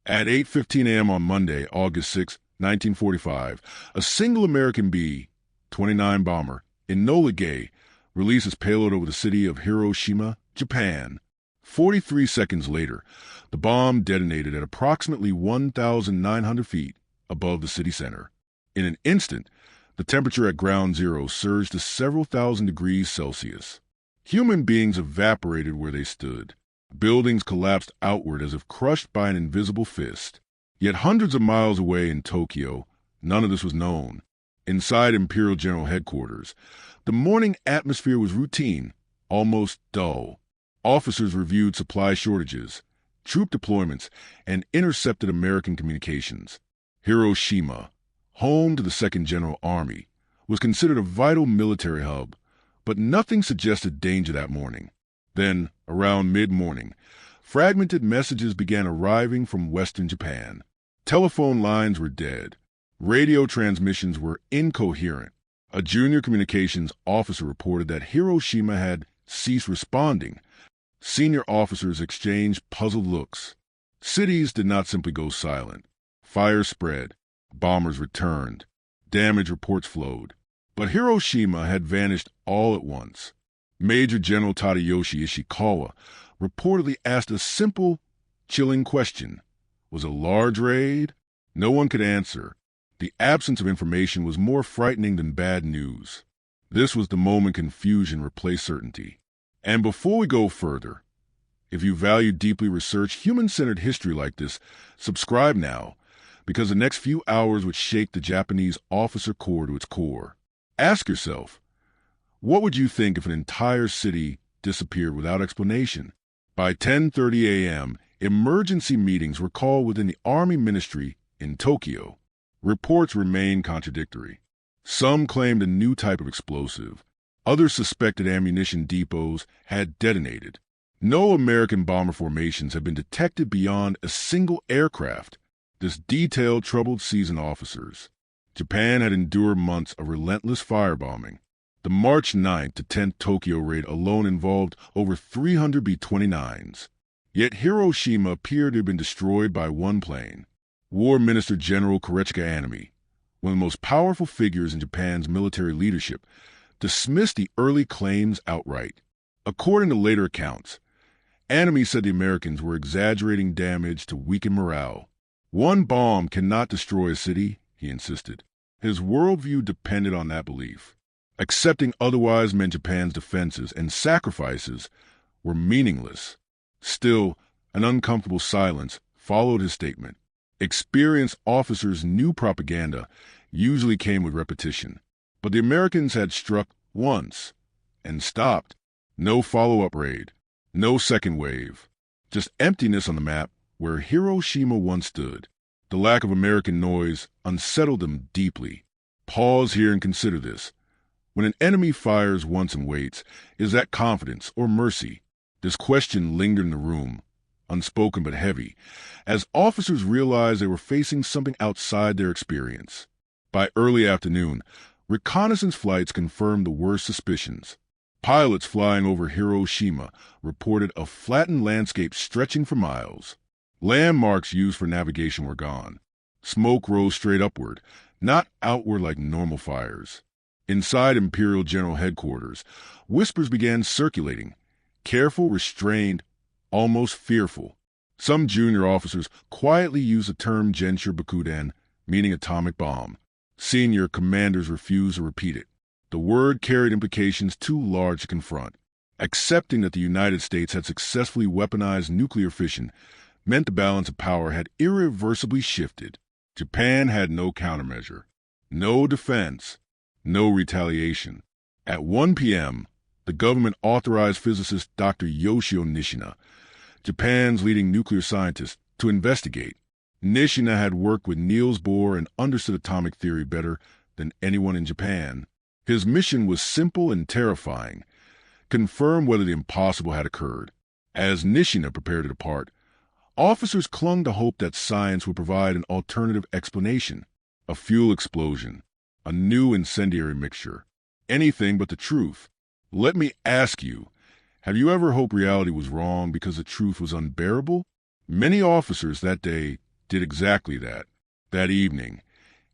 At 8:15 a.m. on Monday, August 6, 1945, a single American B-29 bomber, Enola Gay, released its payload over the city of Hiroshima, Japan. 43 seconds later, the bomb detonated at approximately 1,900 feet above the city center. In an instant, the temperature at ground zero surged to several thousand degrees Celsius. Human beings evaporated where they stood. Buildings collapsed outward as if crushed by an invisible fist. Yet hundreds of miles away in Tokyo, none of this was known. Inside Imperial General Headquarters, the morning atmosphere was routine, almost dull. Officers reviewed supply shortages, troop deployments, and intercepted American communications. Hiroshima, home to the Second General Army, was considered a vital military hub, but nothing suggested danger that morning. Then, around mid-morning, fragmented messages began arriving from western Japan. Telephone lines were dead. Radio transmissions were incoherent. A junior communications officer reported that Hiroshima had ceased responding. Senior officers exchanged puzzled looks. Cities did not simply go silent. Fire spread. Bombers returned. Damage reports flowed. But Hiroshima had vanished all at once. Major General Tadayoshi Ishikawa reportedly asked a simple, chilling question. Was it a large raid? No one could answer. The absence of information was more frightening than bad news. This was the moment confusion replaced certainty. And before we go further, if you value deeply researched, human-centered history like this, subscribe now, because the next few hours would shake the Japanese officer corps to its core. Ask yourself, what would you think if an entire city disappeared without explanation? By 10:30 a.m., emergency meetings were called within the Army Ministry in Tokyo. Reports remained contradictory. Some claimed a new type of explosive. Others suspected ammunition depots had detonated. No American bomber formations had been detected beyond a single aircraft. This detail troubled seasoned officers. Japan had endured months of relentless firebombing. The March 9th to 10th Tokyo raid alone involved over 300 B-29s. Yet Hiroshima appeared to have been destroyed by one plane. War Minister General Korechika Anami, one of the most powerful figures in Japan's military leadership, dismissed the early claims outright. According to later accounts, Anami said the Americans were exaggerating damage to weaken morale. One bomb cannot destroy a city, he insisted. His worldview depended on that belief. Accepting otherwise meant Japan's defenses and sacrifices were meaningless. Still, an uncomfortable silence followed his statement. Experienced officers knew propaganda usually came with repetition, but the Americans had struck once and stopped. No follow-up raid, no second wave, just emptiness on the map where Hiroshima once stood. The lack of American noise unsettled them deeply. Pause here and consider this. When an enemy fires once and waits, is that confidence or mercy? This question lingered in the room, unspoken but heavy, as officers realized they were facing something outside their experience. By early afternoon, reconnaissance flights confirmed the worst suspicions. Pilots flying over Hiroshima reported a flattened landscape stretching for miles. Landmarks used for navigation were gone. Smoke rose straight upward, not outward like normal fires. Inside Imperial General Headquarters, whispers began circulating, careful, restrained, almost fearful. Some junior officers quietly used the term Genshin Bakuden, meaning atomic bomb. Senior commanders refused to repeat it. The word carried implications too large to confront. Accepting that the United States had successfully weaponized nuclear fission meant the balance of power had irreversibly shifted. Japan had no countermeasure, no defense, no retaliation. At 1 p.m., the government authorized physicist Dr. Yoshio Nishina, Japan's leading nuclear scientist, to investigate. Nishina had worked with Niels Bohr and understood atomic theory better than anyone in Japan. His mission was simple and terrifying: confirm whether the impossible had occurred. As Nishina prepared to depart, officers clung to hope that science would provide an alternative explanation. A fuel explosion, a new incendiary mixture, anything but the truth. Let me ask you, have you ever hoped reality was wrong because the truth was unbearable? Many officers that day did exactly that. That evening,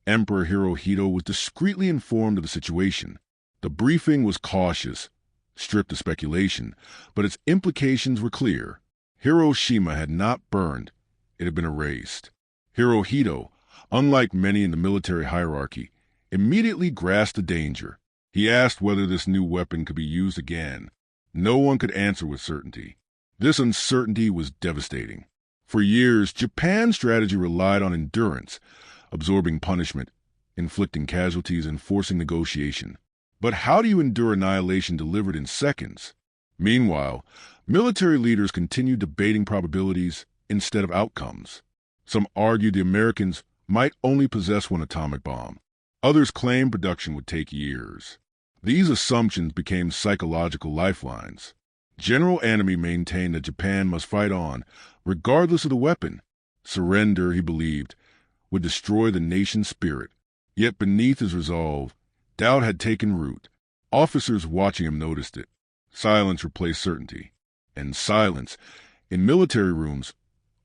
Emperor Hirohito was discreetly informed of the situation. The briefing was cautious, stripped of speculation, but its implications were clear. Hiroshima had not burned, it had been erased. Hirohito, unlike many in the military hierarchy, immediately grasped the danger. He asked whether this new weapon could be used again. No one could answer with certainty. This uncertainty was devastating. For years, Japan's strategy relied on endurance, absorbing punishment, inflicting casualties, and forcing negotiation. But how do you endure annihilation delivered in seconds? Meanwhile, military leaders continued debating probabilities instead of outcomes. Some argued the Americans might only possess one atomic bomb. Others claimed production would take years. These assumptions became psychological lifelines. General Anami maintained that Japan must fight on, regardless of the weapon. Surrender, he believed, would destroy the nation's spirit. Yet beneath his resolve, doubt had taken root. Officers watching him noticed it. Silence replaced certainty. And silence, in military rooms,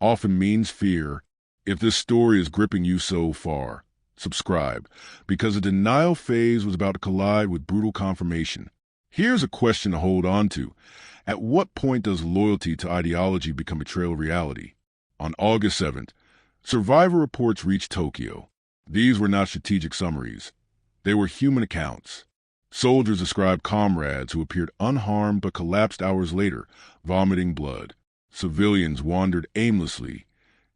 often means fear. If this story is gripping you so far, subscribe, because the denial phase was about to collide with brutal confirmation. Here's a question to hold on to. At what point does loyalty to ideology become betrayal of reality? On August 7th, survivor reports reached Tokyo. These were not strategic summaries. They were human accounts. Soldiers described comrades who appeared unharmed but collapsed hours later, vomiting blood. Civilians wandered aimlessly,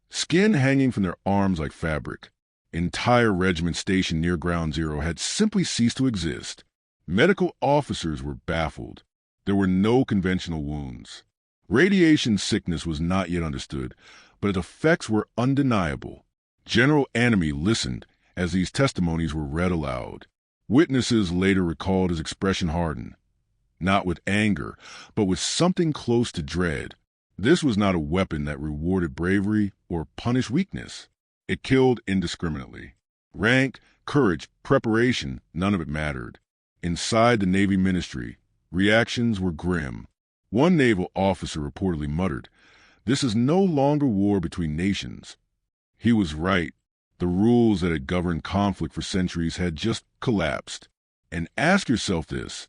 skin hanging from their arms like fabric. Entire regiments stationed near Ground Zero had simply ceased to exist. Medical officers were baffled. There were no conventional wounds. Radiation sickness was not yet understood, but its effects were undeniable. General Anami listened as these testimonies were read aloud. Witnesses later recalled his expression hardened, not with anger, but with something close to dread. This was not a weapon that rewarded bravery or punished weakness. It killed indiscriminately. Rank, courage, preparation, none of it mattered. Inside the Navy ministry, reactions were grim. One naval officer reportedly muttered, "This is no longer war between nations." He was right. The rules that had governed conflict for centuries had just collapsed. And ask yourself this: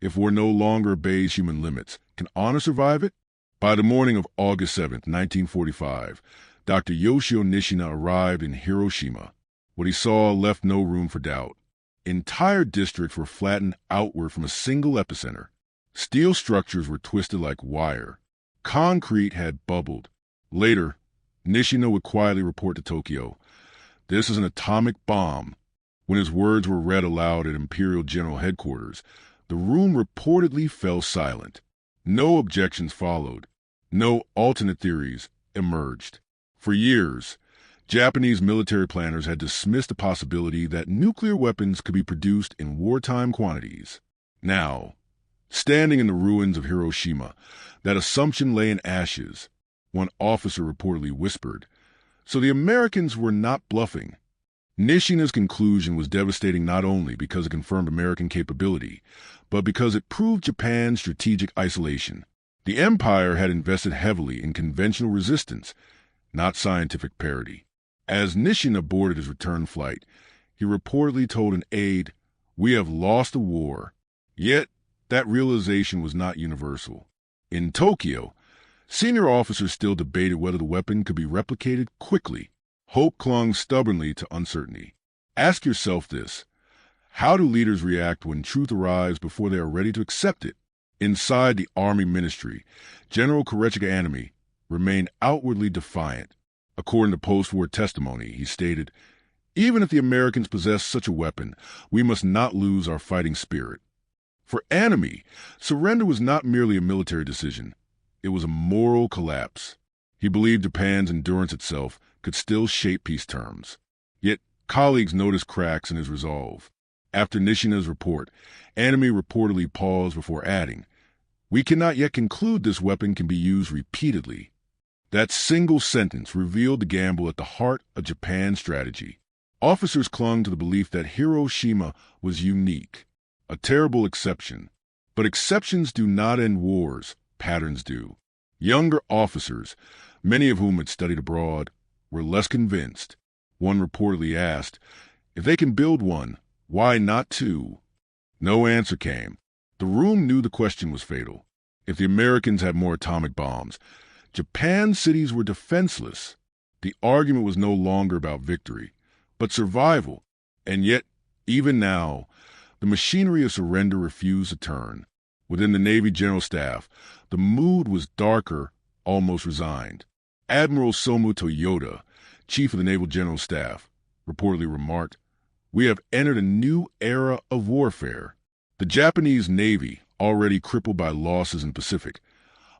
if war no longer obeys human limits, can honor survive it? By the morning of August 7th, 1945, Dr. Yoshio Nishina arrived in Hiroshima. What he saw left no room for doubt. Entire districts were flattened outward from a single epicenter. Steel structures were twisted like wire. Concrete had bubbled. Later, Nishina would quietly report to Tokyo, "This is an atomic bomb." When his words were read aloud at Imperial General Headquarters, the room reportedly fell silent. No objections followed. No alternate theories emerged. For years, Japanese military planners had dismissed the possibility that nuclear weapons could be produced in wartime quantities. Now, standing in the ruins of Hiroshima, that assumption lay in ashes. One officer reportedly whispered, "So the Americans were not bluffing." Nishina's conclusion was devastating not only because it confirmed American capability, but because it proved Japan's strategic isolation. The empire had invested heavily in conventional resistance, not scientific parity. As Nishina boarded his return flight, he reportedly told an aide, "We have lost the war." Yet, that realization was not universal. In Tokyo, senior officers still debated whether the weapon could be replicated quickly. Hope clung stubbornly to uncertainty. Ask yourself this: how do leaders react when truth arrives before they are ready to accept it? Inside the Army ministry, General Korechika Anami remained outwardly defiant. According to post-war testimony, he stated, "Even if the Americans possess such a weapon, we must not lose our fighting spirit." For Anami, surrender was not merely a military decision. It was a moral collapse. He believed Japan's endurance itself could still shape peace terms. Yet colleagues noticed cracks in his resolve. After Nishina's report, Anami reportedly paused before adding, "We cannot yet conclude this weapon can be used repeatedly." That single sentence revealed the gamble at the heart of Japan's strategy. Officers clung to the belief that Hiroshima was unique, a terrible exception. But exceptions do not end wars, patterns do. Younger officers, many of whom had studied abroad, were less convinced. One reportedly asked, "If they can build one, why not two?" No answer came. The room knew the question was fatal. If the Americans had more atomic bombs, Japan's cities were defenseless. The argument was no longer about victory, but survival. And yet, even now, the machinery of surrender refused to turn. Within the Navy General Staff, the mood was darker, almost resigned. Admiral Somu Toyota, chief of the Naval General Staff, reportedly remarked, "We have entered a new era of warfare." The Japanese Navy, already crippled by losses in the Pacific,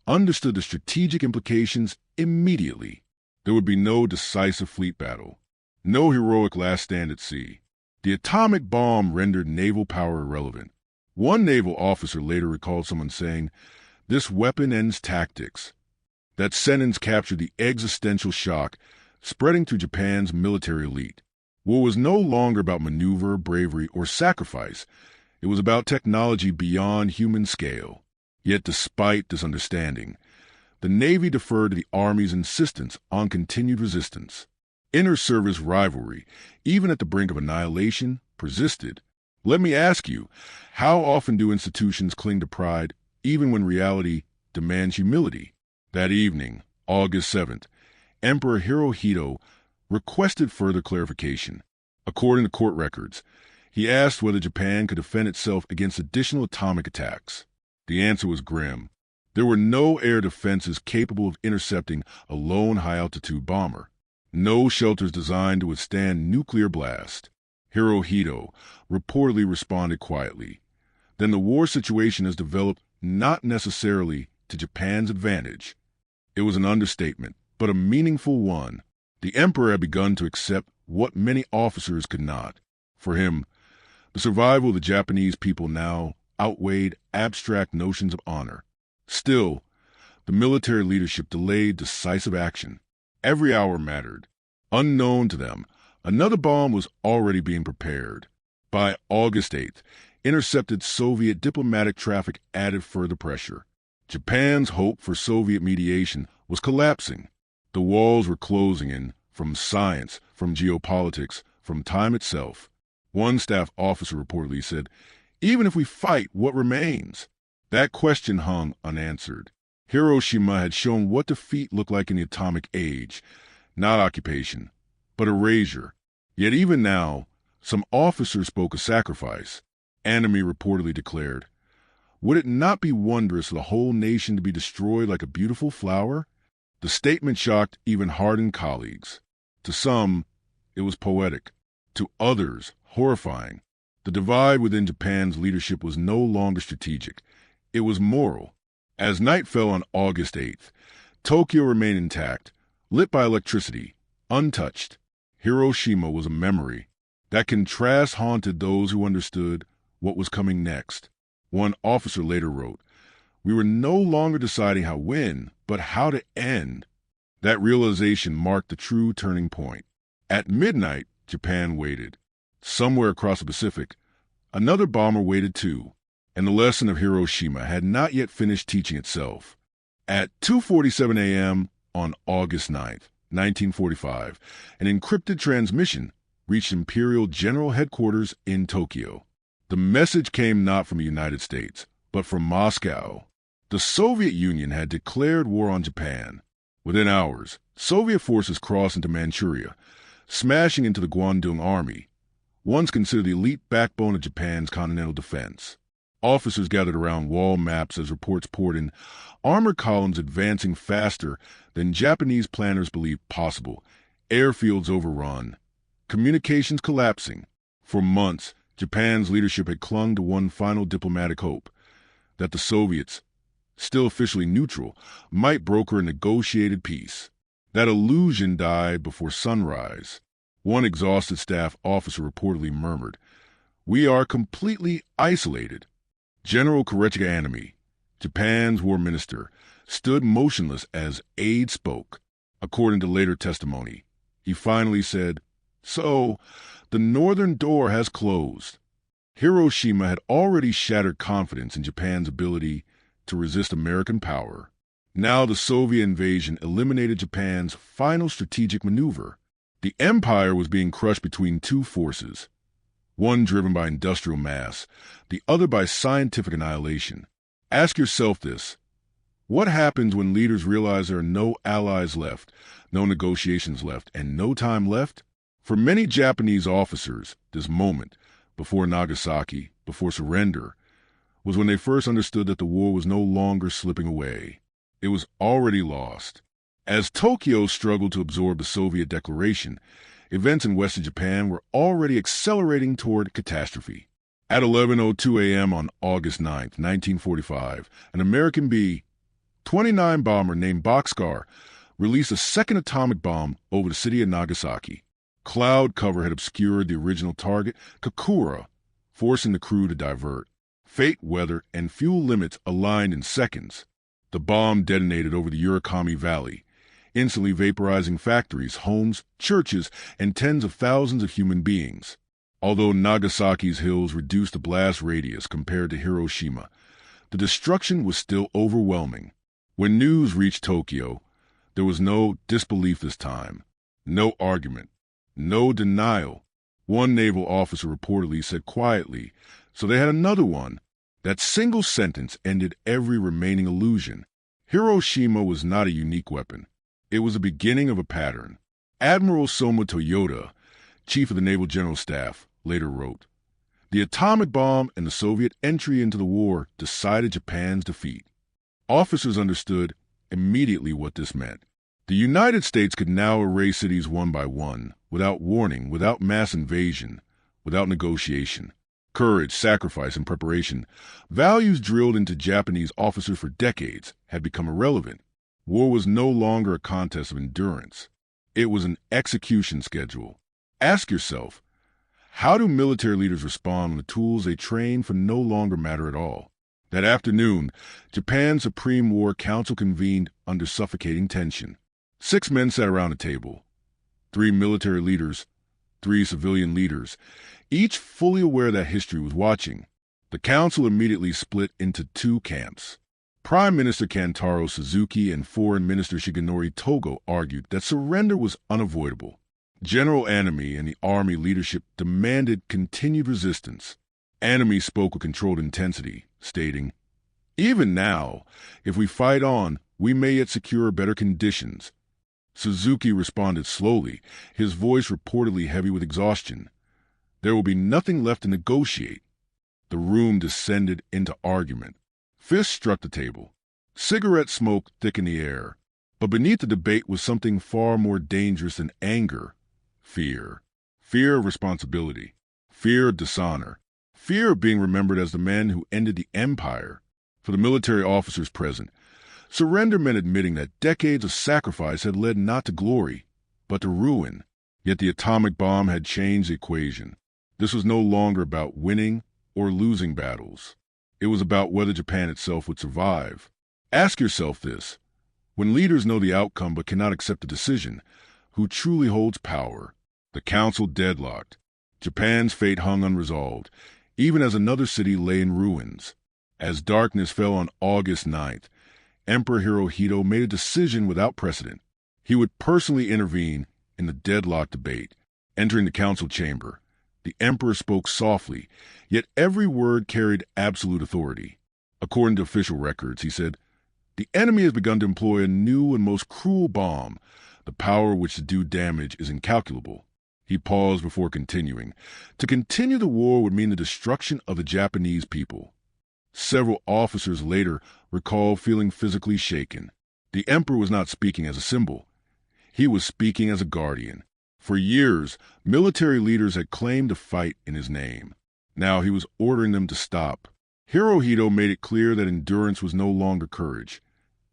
understood the strategic implications immediately. There would be no decisive fleet battle, no heroic last stand at sea. The atomic bomb rendered naval power irrelevant. One naval officer later recalled someone saying, "This weapon ends tactics." That sentence captured the existential shock spreading through Japan's military elite. War was no longer about maneuver, bravery, or sacrifice. It was about technology beyond human scale. Yet despite this understanding, the Navy deferred to the Army's insistence on continued resistance. Inter-service rivalry, even at the brink of annihilation, persisted. Let me ask you, how often do institutions cling to pride even when reality demands humility? That evening, August 7th, Emperor Hirohito requested further clarification. According to court records, he asked whether Japan could defend itself against additional atomic attacks. The answer was grim. There were no air defenses capable of intercepting a lone high-altitude bomber. No shelters designed to withstand nuclear blast. Hirohito reportedly responded quietly. Then the war situation has developed not necessarily to Japan's advantage. It was an understatement, but a meaningful one. The emperor had begun to accept what many officers could not. For him, the survival of the Japanese people now outweighed abstract notions of honor. Still, the military leadership delayed decisive action. Every hour mattered. Unknown to them, another bomb was already being prepared. By August 8th, intercepted Soviet diplomatic traffic added further pressure. Japan's hope for Soviet mediation was collapsing. The walls were closing in from science, from geopolitics, from time itself. One staff officer reportedly said, "Even if we fight, what remains?" That question hung unanswered. Hiroshima had shown what defeat looked like in the atomic age, not occupation, but erasure. Yet even now, some officers spoke of sacrifice. Enemy reportedly declared, "Would it not be wondrous for the whole nation to be destroyed like a beautiful flower?" The statement shocked even hardened colleagues. To some, it was poetic. To others, horrifying. The divide within Japan's leadership was no longer strategic. It was moral. As night fell on August 8th, Tokyo remained intact, lit by electricity, untouched. Hiroshima was a memory. That contrast haunted those who understood what was coming next. One officer later wrote, "We were no longer deciding how to win, but how to end." That realization marked the true turning point. At midnight, Japan waited. Somewhere across the Pacific, another bomber waited too, and the lesson of Hiroshima had not yet finished teaching itself. At 2:47 a.m. on August 9th, 1945, an encrypted transmission reached Imperial General Headquarters in Tokyo. The message came not from the United States, but from Moscow. The Soviet Union had declared war on Japan. Within hours, Soviet forces crossed into Manchuria, smashing into the Guangdong Army, once considered the elite backbone of Japan's continental defense. Officers gathered around wall maps as reports poured in, armored columns advancing faster than Japanese planners believed possible, airfields overrun, communications collapsing. For months, Japan's leadership had clung to one final diplomatic hope, that the Soviets, still officially neutral, might broker a negotiated peace. That illusion died before sunrise. One exhausted staff officer reportedly murmured, "We are completely isolated." General Korechika Anami, Japan's war minister, stood motionless as aide spoke. According to later testimony, he finally said, "So, the northern door has closed." Hiroshima had already shattered confidence in Japan's ability to resist American power. Now the Soviet invasion eliminated Japan's final strategic maneuver. The empire was being crushed between two forces, one driven by industrial mass, the other by scientific annihilation. Ask yourself this: what happens when leaders realize there are no allies left, no negotiations left, and no time left? For many Japanese officers, this moment, before Nagasaki, before surrender, was when they first understood that the war was no longer slipping away. It was already lost. As Tokyo struggled to absorb the Soviet declaration, events in Western Japan were already accelerating toward catastrophe. At 11:02 a.m. on August 9, 1945, an American B-29 bomber named Boxcar released a second atomic bomb over the city of Nagasaki. Cloud cover had obscured the original target, Kokura, forcing the crew to divert. Fate, weather, and fuel limits aligned in seconds. The bomb detonated over the Urakami Valley, instantly vaporizing factories, homes, churches, and tens of thousands of human beings. Although Nagasaki's hills reduced the blast radius compared to Hiroshima, the destruction was still overwhelming. When news reached Tokyo, there was no disbelief this time, no argument, no denial. One naval officer reportedly said quietly, "So they had another one." That single sentence ended every remaining illusion. Hiroshima was not a unique weapon. It was the beginning of a pattern. Admiral Soma Toyota, chief of the Naval General Staff, later wrote, "The atomic bomb and the Soviet entry into the war decided Japan's defeat." Officers understood immediately what this meant. The United States could now erase cities one by one, without warning, without mass invasion, without negotiation. Courage, sacrifice, and preparation, values drilled into Japanese officers for decades, had become irrelevant. War was no longer a contest of endurance. It was an execution schedule. Ask yourself, how do military leaders respond when the tools they train for no longer matter at all? That afternoon, Japan's Supreme War Council convened under suffocating tension. 6 men sat around a table. 3 military leaders, 3 civilian leaders, each fully aware that history was watching. The council immediately split into 2 camps. Prime Minister Kantaro Suzuki and Foreign Minister Shigenori Togo argued that surrender was unavoidable. General Anami and the army leadership demanded continued resistance. Anami spoke with controlled intensity, stating, "Even now, if we fight on, we may yet secure better conditions." Suzuki responded slowly, his voice reportedly heavy with exhaustion. "There will be nothing left to negotiate." The room descended into argument. Fists struck the table. Cigarette smoke thickened the air. But beneath the debate was something far more dangerous than anger. Fear. Fear of responsibility. Fear of dishonor. Fear of being remembered as the men who ended the empire. For the military officers present, surrender meant admitting that decades of sacrifice had led not to glory, but to ruin. Yet the atomic bomb had changed the equation. This was no longer about winning or losing battles. It was about whether Japan itself would survive. Ask yourself this: when leaders know the outcome but cannot accept the decision, who truly holds power? The council deadlocked. Japan's fate hung unresolved, even as another city lay in ruins. As darkness fell on August 9th, Emperor Hirohito made a decision without precedent. He would personally intervene in the deadlocked debate. Entering the council chamber, the emperor spoke softly, yet every word carried absolute authority. According to official records, he said, "The enemy has begun to employ a new and most cruel bomb, the power which to do damage is incalculable." He paused before continuing. To continue the war would mean the destruction of the Japanese people. Several officers later recalled feeling physically shaken. The emperor was not speaking as a symbol. He was speaking as a guardian. For years, military leaders had claimed to fight in his name. Now he was ordering them to stop. Hirohito made it clear that endurance was no longer courage.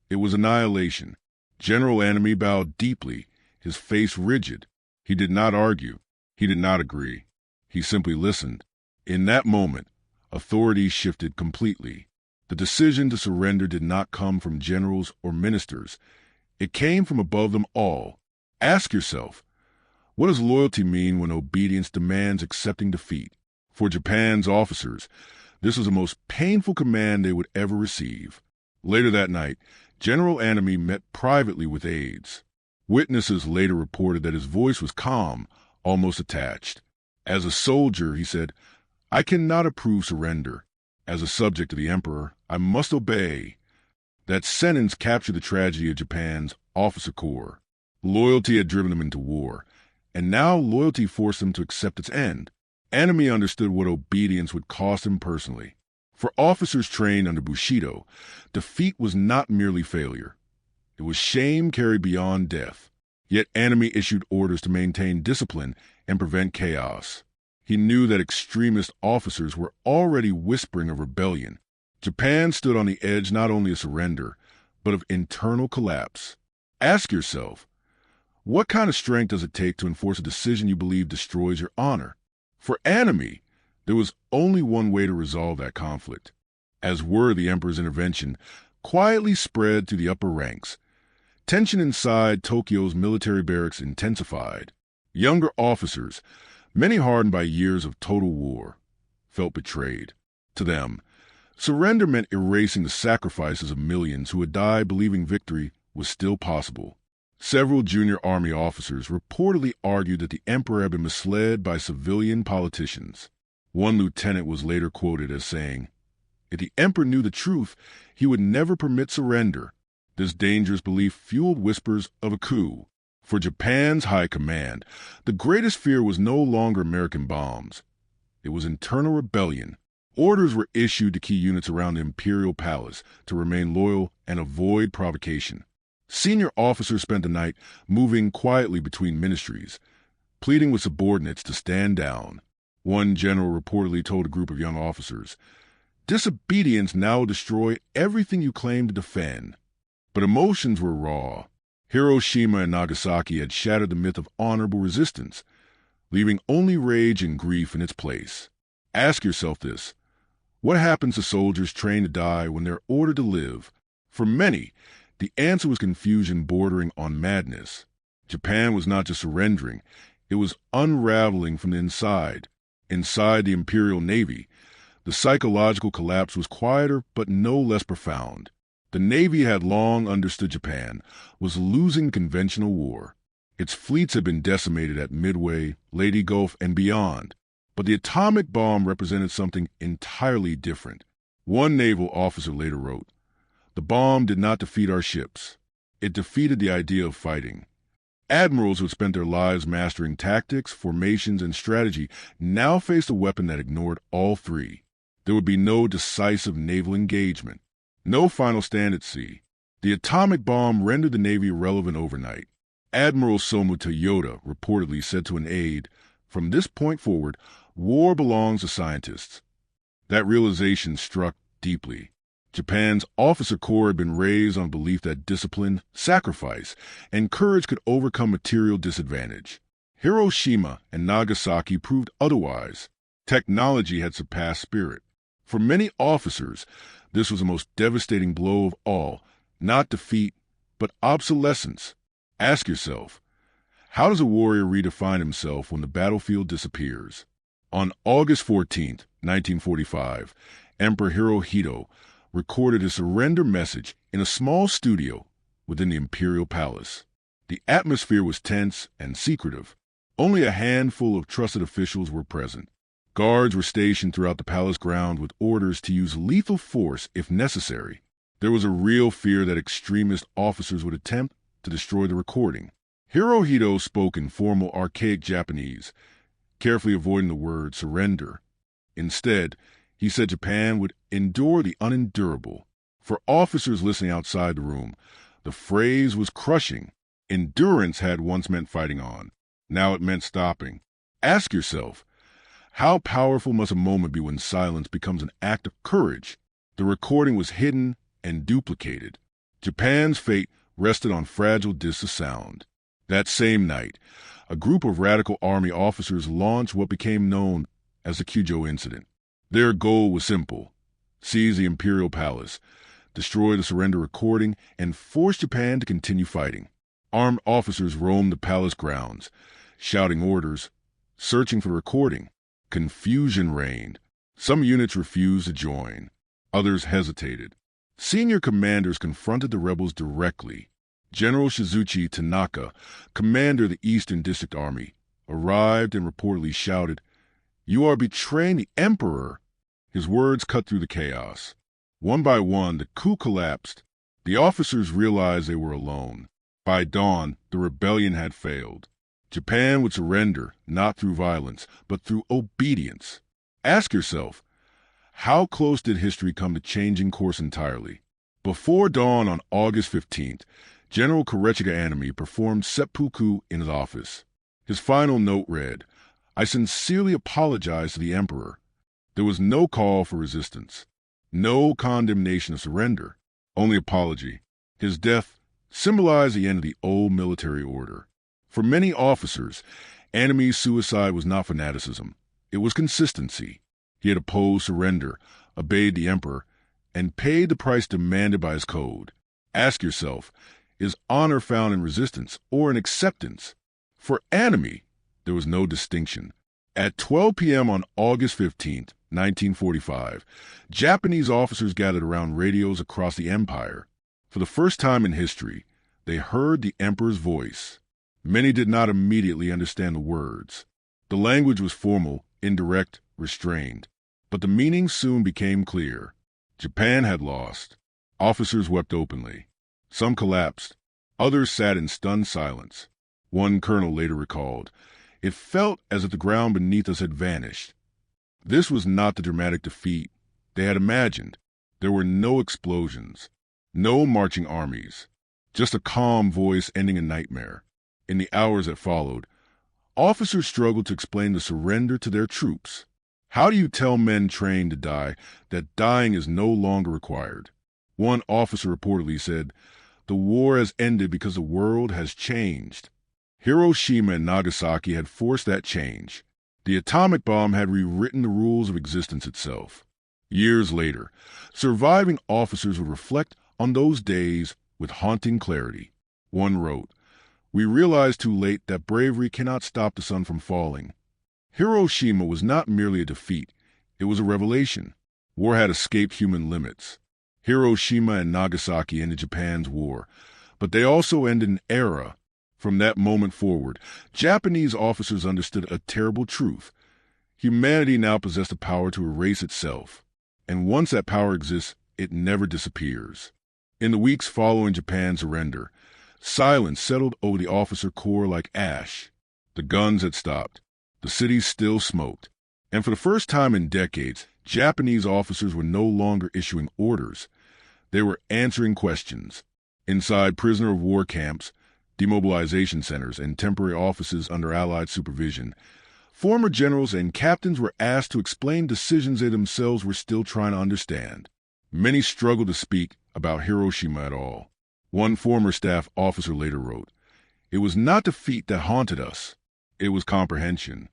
It was annihilation. General Anami bowed deeply, his face rigid. He did not argue. He did not agree. He simply listened. In that moment, authority shifted completely. The decision to surrender did not come from generals or ministers. It came from above them all. Ask yourself, what does loyalty mean when obedience demands accepting defeat? For Japan's officers, this was the most painful command they would ever receive. Later that night, General Anami met privately with aides. Witnesses later reported that his voice was calm, almost attached. As a soldier, he said, "I cannot approve surrender. As a subject of the emperor, I must obey." That sentence captured the tragedy of Japan's officer corps. Loyalty had driven them into war, and now loyalty forced them to accept its end. Anami understood what obedience would cost him personally. For officers trained under Bushido, defeat was not merely failure. It was shame carried beyond death. Yet Anami issued orders to maintain discipline and prevent chaos. He knew that extremist officers were already whispering of rebellion. Japan stood on the edge not only of surrender, but of internal collapse. Ask yourself, what kind of strength does it take to enforce a decision you believe destroys your honor? For Anami, there was only one way to resolve that conflict. As word of the emperor's intervention quietly spread through the upper ranks, tension inside Tokyo's military barracks intensified. Younger officers, many hardened by years of total war, felt betrayed. To them, surrender meant erasing the sacrifices of millions who had died believing victory was still possible. Several junior army officers reportedly argued that the emperor had been misled by civilian politicians. One lieutenant was later quoted as saying, "If the emperor knew the truth, he would never permit surrender." This dangerous belief fueled whispers of a coup. For Japan's high command, the greatest fear was no longer American bombs. It was internal rebellion. Orders were issued to key units around the Imperial Palace to remain loyal and avoid provocation. Senior officers spent the night moving quietly between ministries, pleading with subordinates to stand down. One general reportedly told a group of young officers, "Disobedience now will destroy everything you claim to defend." But emotions were raw. Hiroshima and Nagasaki had shattered the myth of honorable resistance, leaving only rage and grief in its place. Ask yourself this: what happens to soldiers trained to die when they're ordered to live? For many, the answer was confusion bordering on madness. Japan was not just surrendering, it was unraveling from the inside. Inside the Imperial Navy, the psychological collapse was quieter but no less profound. The Navy had long understood Japan was losing conventional war. Its fleets had been decimated at Midway, Leyte Gulf, and beyond. But the atomic bomb represented something entirely different. One naval officer later wrote, "The bomb did not defeat our ships. It defeated the idea of fighting." Admirals who had spent their lives mastering tactics, formations, and strategy now faced a weapon that ignored all three. There would be no decisive naval engagement, no final stand at sea. The atomic bomb rendered the Navy irrelevant overnight. Admiral Somu Toyota reportedly said to an aide, "From this point forward, war belongs to scientists." That realization struck deeply. Japan's officer corps had been raised on belief that discipline, sacrifice, and courage could overcome material disadvantage. Hiroshima and Nagasaki proved otherwise. Technology had surpassed spirit. For many officers, this was the most devastating blow of all, not defeat, but obsolescence. Ask yourself, how does a warrior redefine himself when the battlefield disappears? On August 14, 1945, Emperor Hirohito recorded his surrender message in a small studio within the Imperial Palace. The atmosphere was tense and secretive. Only a handful of trusted officials were present. Guards were stationed throughout the palace ground with orders to use lethal force if necessary. There was a real fear that extremist officers would attempt to destroy the recording. Hirohito spoke in formal archaic Japanese, carefully avoiding the word surrender. Instead, he said Japan would endure the unendurable. For officers listening outside the room, the phrase was crushing. Endurance had once meant fighting on. Now it meant stopping. Ask yourself, how powerful must a moment be when silence becomes an act of courage? The recording was hidden and duplicated. Japan's fate rested on fragile discs of sound. That same night, a group of radical army officers launched what became known as the Kyujo Incident. Their goal was simple: seize the Imperial Palace, destroy the surrender recording, and force Japan to continue fighting. Armed officers roamed the palace grounds, shouting orders, searching for the recording. Confusion reigned. Some units refused to join. Others hesitated. Senior commanders confronted the rebels directly. General Shizuchi Tanaka, commander of the Eastern District Army, arrived and reportedly shouted, "You are betraying the emperor!" His words cut through the chaos. One by one, the coup collapsed. The officers realized they were alone. By dawn, the rebellion had failed. Japan would surrender, not through violence, but through obedience. Ask yourself, how close did history come to changing course entirely? Before dawn on August 15th, General Korechika Anami performed seppuku in his office. His final note read, "I sincerely apologize to the emperor." There was no call for resistance, no condemnation of surrender, only apology. His death symbolized the end of the old military order. For many officers, Anami's suicide was not fanaticism. It was consistency. He had opposed surrender, obeyed the emperor, and paid the price demanded by his code. Ask yourself, is honor found in resistance or in acceptance? For Anami, there was no distinction. At 12 p.m. on August 15th, 1945, Japanese officers gathered around radios across the empire. For the first time in history, they heard the emperor's voice. Many did not immediately understand the words. The language was formal, indirect, restrained. But the meaning soon became clear. Japan had lost. Officers wept openly. Some collapsed. Others sat in stunned silence. One colonel later recalled, "It felt as if the ground beneath us had vanished." This was not the dramatic defeat they had imagined. There were no explosions, no marching armies, just a calm voice ending a nightmare. In the hours that followed, officers struggled to explain the surrender to their troops. How do you tell men trained to die that dying is no longer required? One officer reportedly said, "The war has ended because the world has changed." Hiroshima and Nagasaki had forced that change. The atomic bomb had rewritten the rules of existence itself. Years later, surviving officers would reflect on those days with haunting clarity. One wrote, "We realized too late that bravery cannot stop the sun from falling." Hiroshima was not merely a defeat, it was a revelation. War had escaped human limits. Hiroshima and Nagasaki ended Japan's war, but they also ended an era. From that moment forward, Japanese officers understood a terrible truth. Humanity now possessed the power to erase itself. And once that power exists, it never disappears. In the weeks following Japan's surrender, silence settled over the officer corps like ash. The guns had stopped. The city still smoked. And for the first time in decades, Japanese officers were no longer issuing orders. They were answering questions. Inside prisoner of war camps, demobilization centers, and temporary offices under Allied supervision, former generals and captains were asked to explain decisions they themselves were still trying to understand. Many struggled to speak about Hiroshima at all. One former staff officer later wrote, "It was not defeat that haunted us. It was comprehension."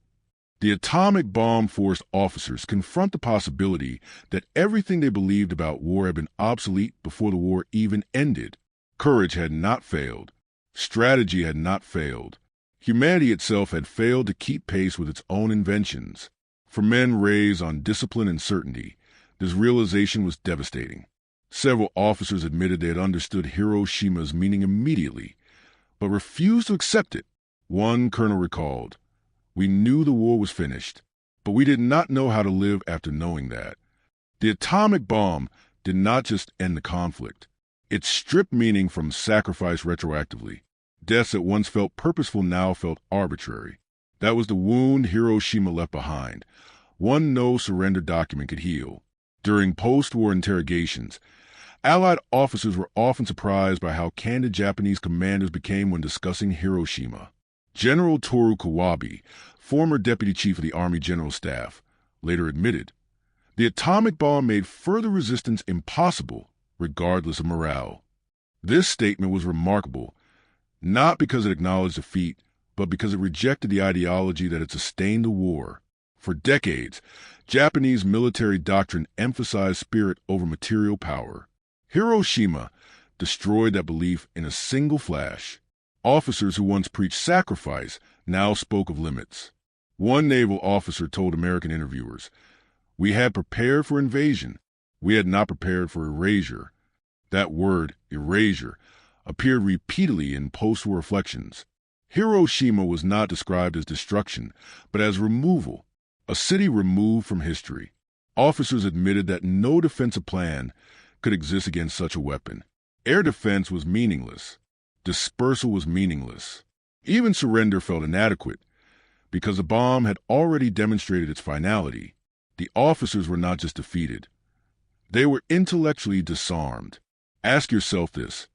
The atomic bomb forced officers confront the possibility that everything they believed about war had been obsolete before the war even ended. Courage had not failed. Strategy had not failed. Humanity itself had failed to keep pace with its own inventions. For men raised on discipline and certainty, this realization was devastating. Several officers admitted they had understood Hiroshima's meaning immediately, but refused to accept it. One colonel recalled, "We knew the war was finished, but we did not know how to live after knowing that." The atomic bomb did not just end the conflict. It stripped meaning from sacrifice retroactively. Deaths that once felt purposeful now felt arbitrary. That was the wound Hiroshima left behind, one no surrender document could heal. During post-war interrogations, Allied officers were often surprised by how candid Japanese commanders became when discussing Hiroshima. General Toru Kawabe, former deputy chief of the Army General Staff, later admitted, "The atomic bomb made further resistance impossible, regardless of morale." This statement was remarkable, not because it acknowledged defeat, but because it rejected the ideology that had sustained the war. For decades, Japanese military doctrine emphasized spirit over material power. Hiroshima destroyed that belief in a single flash. Officers who once preached sacrifice now spoke of limits. One naval officer told American interviewers, "We had prepared for invasion. We had not prepared for erasure." That word, erasure, appeared repeatedly in post-war reflections. Hiroshima was not described as destruction, but as removal, a city removed from history. Officers admitted that no defensive plan could exist against such a weapon. Air defense was meaningless. Dispersal was meaningless. Even surrender felt inadequate, because the bomb had already demonstrated its finality. The officers were not just defeated. They were intellectually disarmed. Ask yourself this.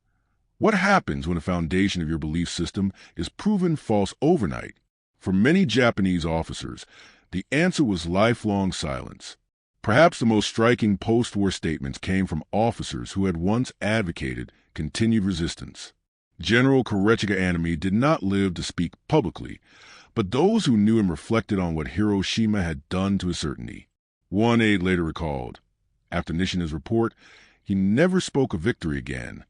What happens when the foundation of your belief system is proven false overnight? For many Japanese officers, the answer was lifelong silence. Perhaps the most striking post-war statements came from officers who had once advocated continued resistance. General Korechika Anami did not live to speak publicly, but those who knew him reflected on what Hiroshima had done to his certainty. One aide later recalled, after Nishina's report, he never spoke of victory again.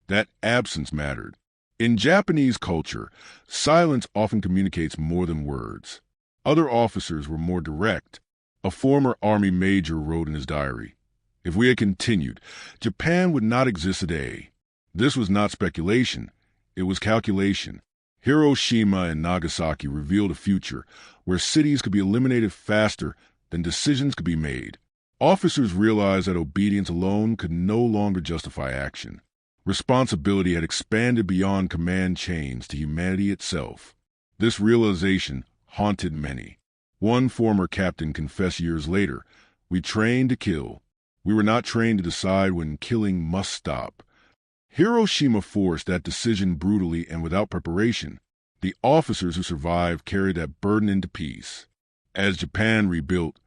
That absence mattered. In Japanese culture, silence often communicates more than words. Other officers were more direct. A former Army major wrote in his diary, "If we had continued, Japan would not exist today." This was not speculation. It was calculation. Hiroshima and Nagasaki revealed a future where cities could be eliminated faster than decisions could be made. Officers realized that obedience alone could no longer justify action. Responsibility had expanded beyond command chains to humanity itself. This realization haunted many. One former captain confessed years later, "We trained to kill. We were not trained to decide when killing must stop." Hiroshima forced that decision brutally and without preparation. The officers who survived carried that burden into peace. As Japan rebuilt,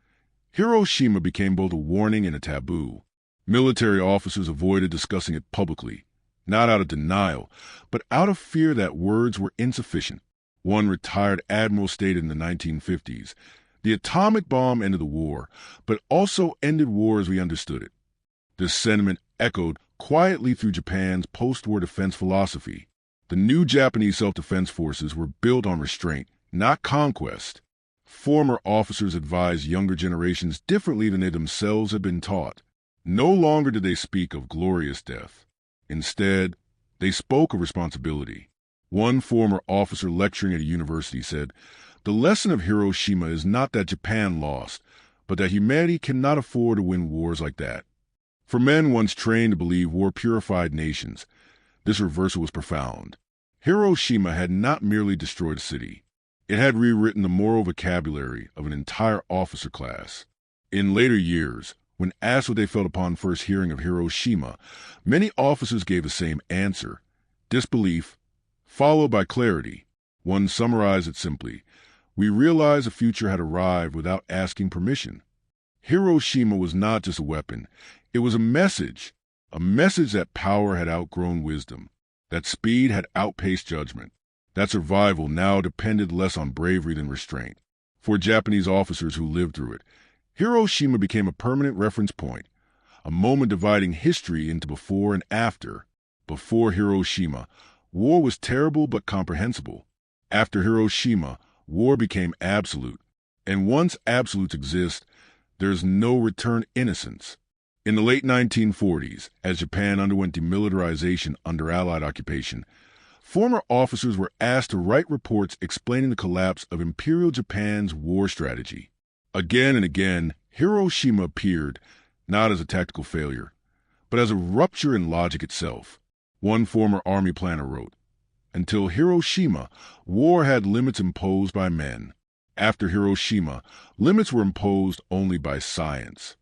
Hiroshima became both a warning and a taboo. Military officers avoided discussing it publicly, not out of denial, but out of fear that words were insufficient. One retired admiral stated in the 1950s, "The atomic bomb ended the war, but also ended war as we understood it." This sentiment echoed quietly through Japan's post-war defense philosophy. The new Japanese self-defense forces were built on restraint, not conquest. Former officers advised younger generations differently than they themselves had been taught. No longer did they speak of glorious death. Instead, they spoke of responsibility. One former officer lecturing at a university said, "The lesson of Hiroshima is not that Japan lost, but that humanity cannot afford to win wars like that." For men once trained to believe war purified nations, this reversal was profound. Hiroshima had not merely destroyed a city. It had rewritten the moral vocabulary of an entire officer class. In later years, when asked what they felt upon first hearing of Hiroshima, many officers gave the same answer: disbelief, followed by clarity. One summarized it simply: "We realized the future had arrived without asking permission." Hiroshima was not just a weapon. It was a message that power had outgrown wisdom, that speed had outpaced judgment, that survival now depended less on bravery than restraint. For Japanese officers who lived through it, Hiroshima became a permanent reference point, a moment dividing history into before and after. Before Hiroshima, war was terrible but comprehensible. After Hiroshima, war became absolute. And once absolutes exist, there's no return innocence. In the late 1940s, as Japan underwent demilitarization under Allied occupation, former officers were asked to write reports explaining the collapse of Imperial Japan's war strategy. Again and again, Hiroshima appeared not as a tactical failure, but as a rupture in logic itself. One former Army planner wrote, "Until Hiroshima, war had limits imposed by men. After Hiroshima, limits were imposed only by science."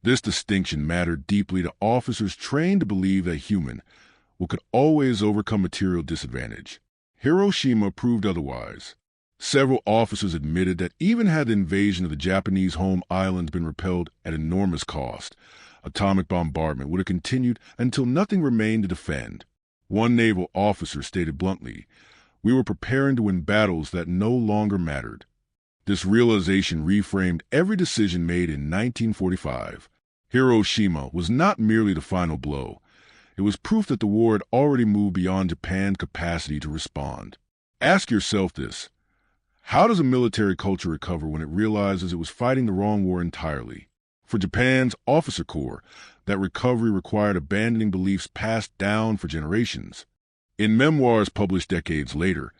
This distinction mattered deeply to officers trained to believe that human could always overcome material disadvantage. Hiroshima proved otherwise. Several officers admitted that even had the invasion of the Japanese home islands been repelled at enormous cost, atomic bombardment would have continued until nothing remained to defend. One naval officer stated bluntly, "We were preparing to win battles that no longer mattered." This realization reframed every decision made in 1945. Hiroshima was not merely the final blow. It was proof that the war had already moved beyond Japan's capacity to respond. Ask yourself this: how does a military culture recover when it realizes it was fighting the wrong war entirely? For Japan's officer corps, that recovery required abandoning beliefs passed down for generations. In memoirs published decades later,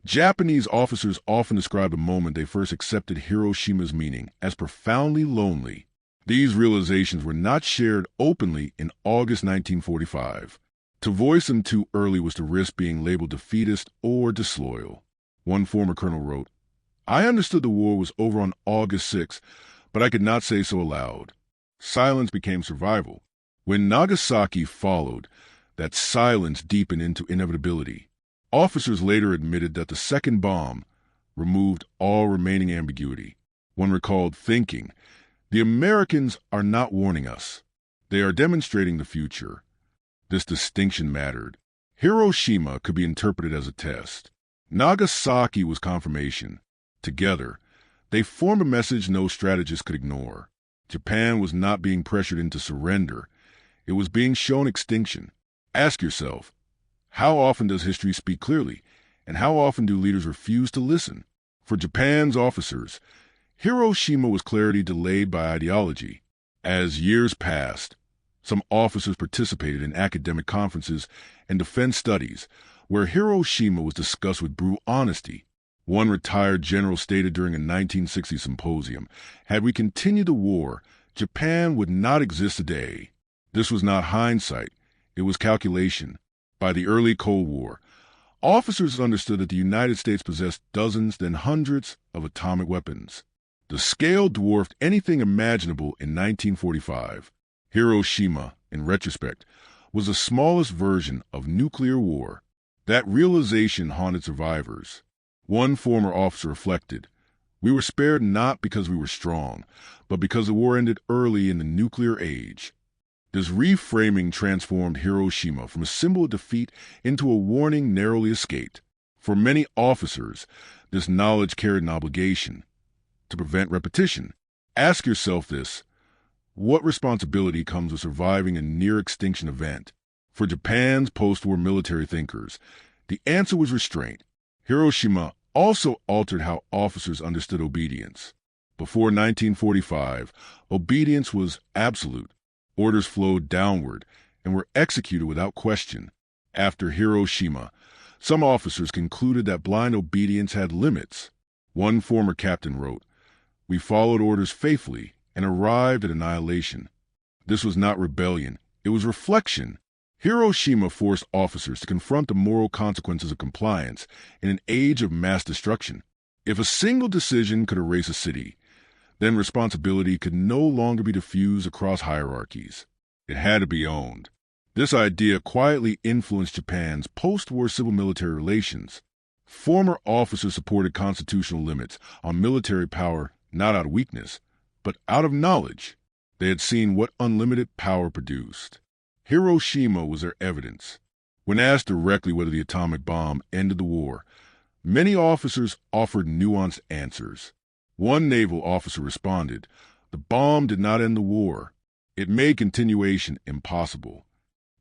Japanese officers often describe the moment they first accepted Hiroshima's meaning as profoundly lonely. These realizations were not shared openly in August 1945. To voice them too early was to risk being labeled defeatist or disloyal. One former colonel wrote, "I understood the war was over on August 6, but I could not say so aloud. Silence became survival. When Nagasaki followed, that silence deepened into inevitability." Officers later admitted that the second bomb removed all remaining ambiguity. One recalled thinking, "The Americans are not warning us. They are demonstrating the future." This distinction mattered. Hiroshima could be interpreted as a test. Nagasaki was confirmation. Together, they formed a message no strategist could ignore. Japan was not being pressured into surrender. It was being shown extinction. Ask yourself, how often does history speak clearly, and how often do leaders refuse to listen? For Japan's officers, Hiroshima was clarity delayed by ideology. As years passed, some officers participated in academic conferences and defense studies where Hiroshima was discussed with brutal honesty. One retired general stated during a 1960 symposium, "Had we continued the war, Japan would not exist today." This was not hindsight, it was calculation. By the early Cold War, officers understood that the United States possessed dozens, then hundreds of atomic weapons. The scale dwarfed anything imaginable in 1945. Hiroshima, in retrospect, was the smallest version of nuclear war. That realization haunted survivors. One former officer reflected, "We were spared not because we were strong, but because the war ended early in the nuclear age." This reframing transformed Hiroshima from a symbol of defeat into a warning narrowly escaped. For many officers, this knowledge carried an obligation to prevent repetition. Ask yourself this: what responsibility comes with surviving a near-extinction event? For Japan's post-war military thinkers, the answer was restraint. Hiroshima also altered how officers understood obedience. Before 1945, obedience was absolute. Orders flowed downward and were executed without question. After Hiroshima, some officers concluded that blind obedience had limits. One former captain wrote, "We followed orders faithfully and arrived at annihilation." This was not rebellion, it was reflection. Hiroshima forced officers to confront the moral consequences of compliance in an age of mass destruction. If a single decision could erase a city, then responsibility could no longer be diffused across hierarchies. It had to be owned. This idea quietly influenced Japan's post-war civil-military relations. Former officers supported constitutional limits on military power not out of weakness, but out of knowledge. They had seen what unlimited power produced. Hiroshima was their evidence. When asked directly whether the atomic bomb ended the war, many officers offered nuanced answers. One naval officer responded, "The bomb did not end the war. It made continuation impossible."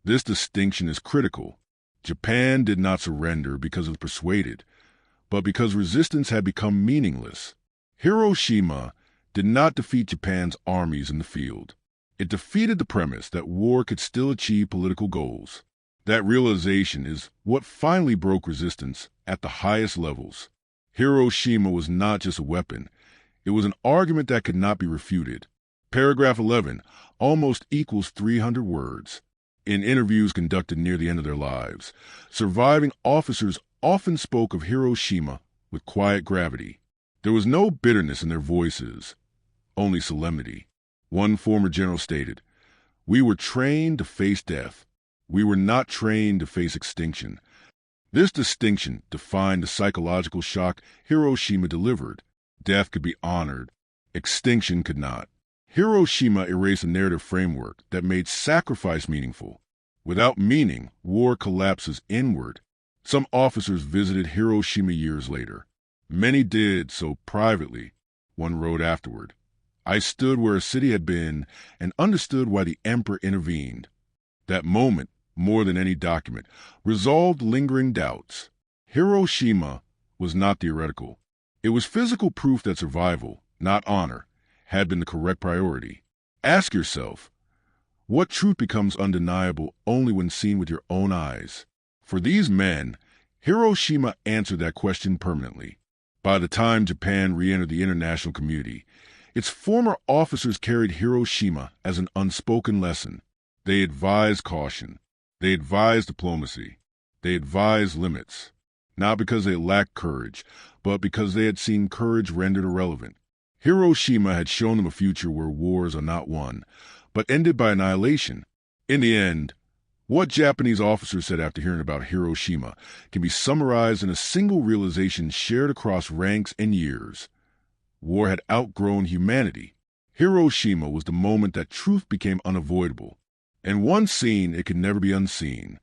This distinction is critical. Japan did not surrender because it was persuaded, but because resistance had become meaningless. Hiroshima did not defeat Japan's armies in the field. It defeated the premise that war could still achieve political goals. That realization is what finally broke resistance at the highest levels. Hiroshima was not just a weapon. It was an argument that could not be refuted. Paragraph 11 almost equals 300 words. In interviews conducted near the end of their lives, surviving officers often spoke of Hiroshima with quiet gravity. There was no bitterness in their voices, only solemnity. One former general stated, "We were trained to face death. We were not trained to face extinction." This distinction defined the psychological shock Hiroshima delivered. Death could be honored. Extinction could not. Hiroshima erased a narrative framework that made sacrifice meaningful. Without meaning, war collapses inward. Some officers visited Hiroshima years later. Many did so privately. One wrote afterward, "I stood where a city had been and understood why the emperor intervened." That moment, more than any document, resolved lingering doubts. Hiroshima was not theoretical. It was physical proof that survival, not honor, had been the correct priority. Ask yourself, what truth becomes undeniable only when seen with your own eyes? For these men, Hiroshima answered that question permanently. By the time Japan re-entered the international community, its former officers carried Hiroshima as an unspoken lesson. They advised caution. They advised diplomacy. They advised limits. Not because they lacked courage, but because they had seen courage rendered irrelevant. Hiroshima had shown them a future where wars are not won, but ended by annihilation. In the end, what Japanese officers said after hearing about Hiroshima can be summarized in a single realization shared across ranks and years. War had outgrown humanity. Hiroshima was the moment that truth became unavoidable. And once seen, it could never be unseen.